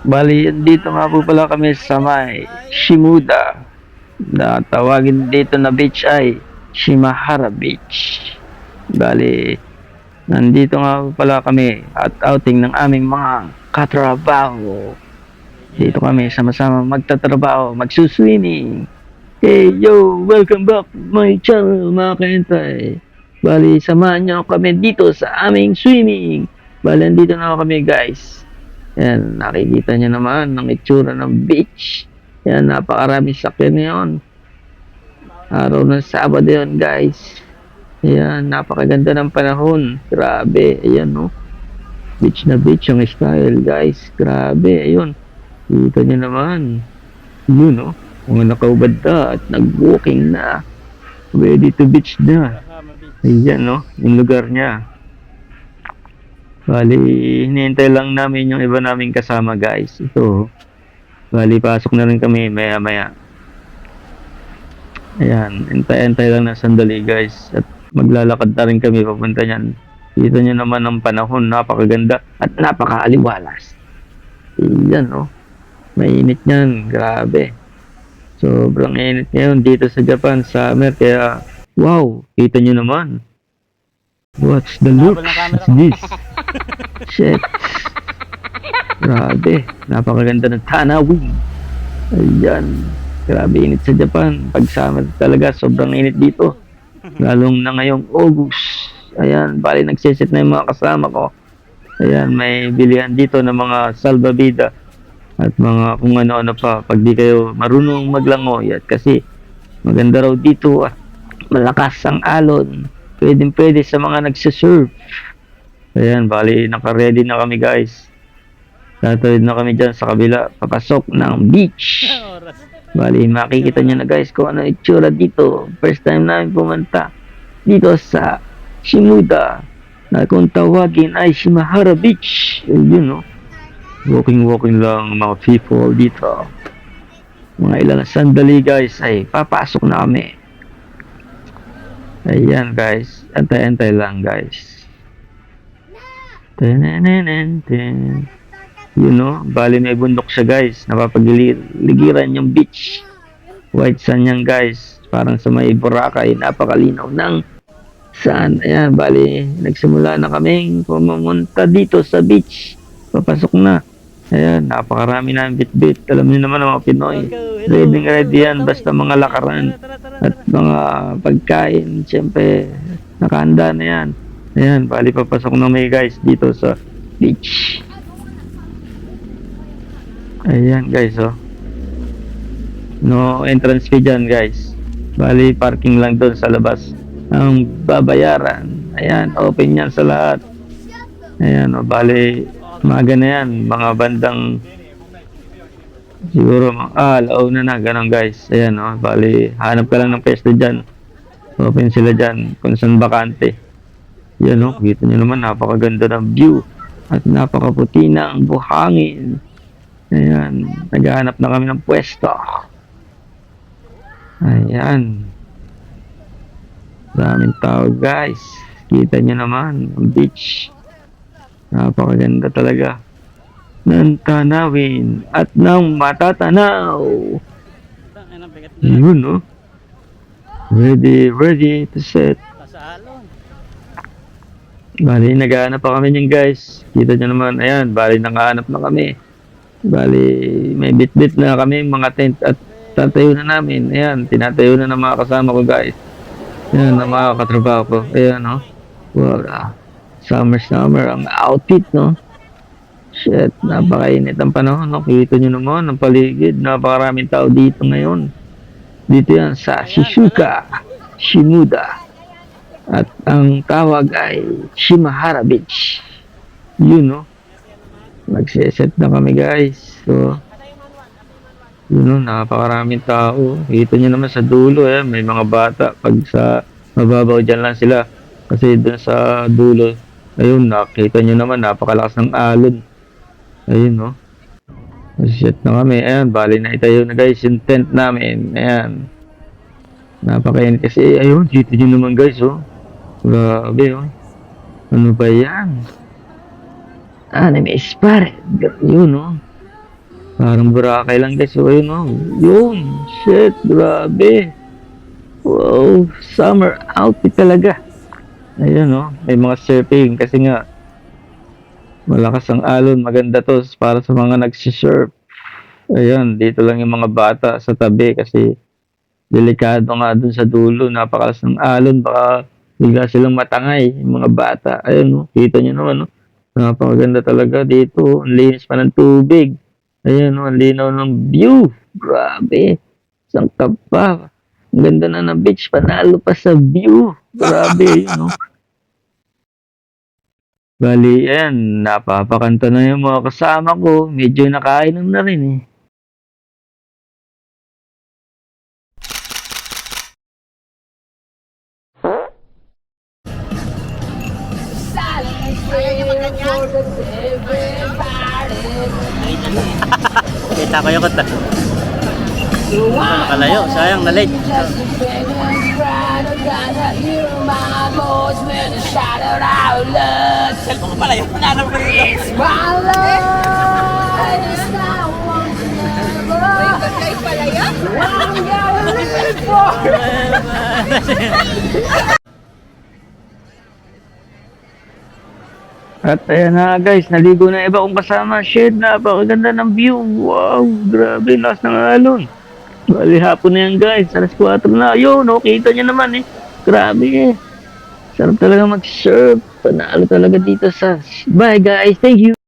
Bali, dito nga po pala kami sa may Shimuda. Na tawagin dito na beach ay Shimahara Beach. Bali, nandito nga po pala kami at outing ng aming mga katrabaho. Dito kami sama-sama magtatrabaho, magsuswimming. Hey, yo! Welcome back to my channel, mga kaentay. Bali, samahan nyo kami dito sa aming swimming. Bali, nandito na kami, guys. Yan, nakikita nyo naman ang itsura ng beach. Yan, napakarami sakyan ngayon. Araw ng Sabado yun, guys. Yan, napakaganda ng panahon. Grabe, ayan, no. Beach na beach yung style, guys. Grabe, ayun. Kita nyo naman. Yun, no. Mga nakaubad na at nag-walking na. Ready to beach na. Ayan, no. Yung lugar niya. Bali, hinihintay lang namin yung iba naming kasama, guys. Ito. Bali, pasok na rin kami maya-maya. Ayan, hintay-hintay lang na sandali, guys. At maglalakad na rin kami papunta niyan. Kita nyo naman ang panahon, napakaganda at napakaaliwalas. Ayan, no. Mainit niyan, grabe. Sobrang init ngayon dito sa Japan, summer, kaya wow, kita nyo naman. What's the look? What's this? Shit. Grabe, napakaganda ng tanawin. Ayan, grabe init sa Japan. Pag summer talaga, sobrang init dito. Lalong na ngayong August. Ayan, bali nagsisit na yung mga kasama ko. Ayan, may bilihan dito ng mga salbabida at mga kung ano-ano pa pag di kayo marunong maglangoy at kasi maganda raw dito at malakas ang alon, pwede sa mga nagsisurf. Ayan, bali naka-ready na kami, guys. Tatawid na kami dyan sa kabila papasok ng beach. Bali makikita nyo na, guys, kung ano itsura dito. First time namin pumunta dito sa Shimuda na kung tawagin ay Shimahara Beach. Ayun, no. Walking lang mga people dito. Mga ilang sandali, guys, ay papasok na kami. Ayan, guys. Antay-antay lang, guys. Tenenenenten. You know, bali may bundok siya, guys. Napapagiligiran yung beach. White sand yan, guys. Parang sa may Boracay. Napakalinaw ng sun. Ayan, bali nagsimula na kaming pumunta dito sa beach. Papasok na. Ayan, napakarami na bit-bit. Alam niyo naman ang mga Pinoy. Ready yan. Basta mga lakaran at mga pagkain. Siyempre, nakahanda na yan. Ayan, bali papasok na may, guys, dito sa beach. Ayan, guys, oh. No entrance fee dyan, guys. Bali, parking lang doon sa labas ang babayaran. Ayan, open yan sa lahat. Ayan, oh, bali maaga na yan, mga bandang siguro, launa na, ganun, guys. Ayan, oh, bali, hanap ka lang ng pwesto dyan. Open sila dyan, kung saan bakante. Yan, oh, kita nyo naman, napakaganda ng view. At napakaputi ng buhangin. Ayan, naghahanap na kami ng pwesto. Ayan. Maraming tao, guys. Kita nyo naman, ang beach. Napakaganda talaga ng tanawin at ng matatanaw. Yun, no? Ready to set. Bali, naghahanap pa kami niyan, guys. Kita nyo naman, ayan, bali nakahanap na kami. Bali, may bit-bit na kami, mga tent at tatayo na namin. Ayan, tinatayo na ng mga kasama ko, guys. Ayan, ang mga katrabaho ko. Ayan, no? Wow, summer ang outfit, no? Shit, napakainit ang panahon, no? Kita nyo naman ang paligid, napakaraming tao dito ngayon. Dito yan sa Shizuoka, Shimuda. At ang tawag ay Shimahara Beach. Yun, no? Nagsiset na kami, guys. So, yun, no? Napakaraming tao. Kita nyo naman sa dulo, may mga bata. Pag sa mababaw dyan lang sila. Kasi dun sa dulo, ayun, nakita nyo naman, napakalakas ng alon. Ayun, no? Set na kami. Ayan, bali na itayo na, guys, yung tent namin. Ayan. Napakainit kasi, ayun, dito nyo naman, guys, oh. Grabe, oh. Ano ba yan? Anime Spirit. Yun, oh. Parang Boracay lang guys. So, ayun oh. Yun. Shit, grabe. Wow, summer outfit talaga. Ayun oh, may mga surfing kasi nga malakas ang alon. Maganda to para sa mga nagsisurf. Ayun, dito lang yung mga bata sa tabi kasi delikado nga dun sa dulo. Napakalas ng alon. Baka bigla silang matangay yung mga bata. Ayun oh, kita nyo naman oh. Napakaganda talaga dito. Ang linis pa ng tubig. Ayun oh, ang linaw ng view. Grabe. Isang ka pa. Ang ganda na ng beach. Panalo pa sa view. Grabe, yun, no? Bali, ayan. Napapakanta na yung mga kasama ko. Medyo nakainom na rin, eh. Kita ko yung kanta. Nakalayo, sayang na late. Cellphone ko pala yun. Nanap ko dito. At ayan na guys, naligo na iba kong kasama. Shit, napakaganda ng view. Wow, grabe, lakas ng alon. Bali, hapon na yan guys. Alas 4 na. Yun, no, kita nyo naman eh. Grabe eh. Sarap talaga mag-surf. Panalo talaga dito sa... Bye guys, thank you.